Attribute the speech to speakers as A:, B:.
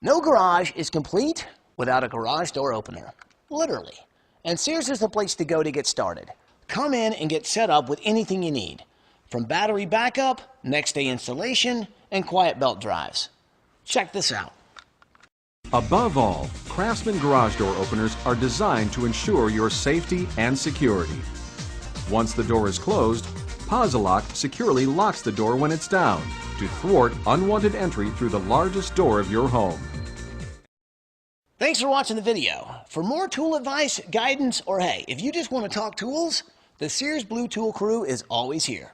A: No garage is complete without a garage door opener, literally. And Sears is the place to go to get started. Come in and get set up with anything you need, from battery backup, next day installation, and quiet belt drives. Check this out.
B: Above all, Craftsman garage door openers are designed to ensure your safety and security. Once the door is closed, Posi securely locks the door when it's down to thwart unwanted entry through the largest door of your home.
A: Thanks for watching the video. For more tool advice, guidance, or hey, if you just want to talk tools, the Sears Blue Tool crew is always here.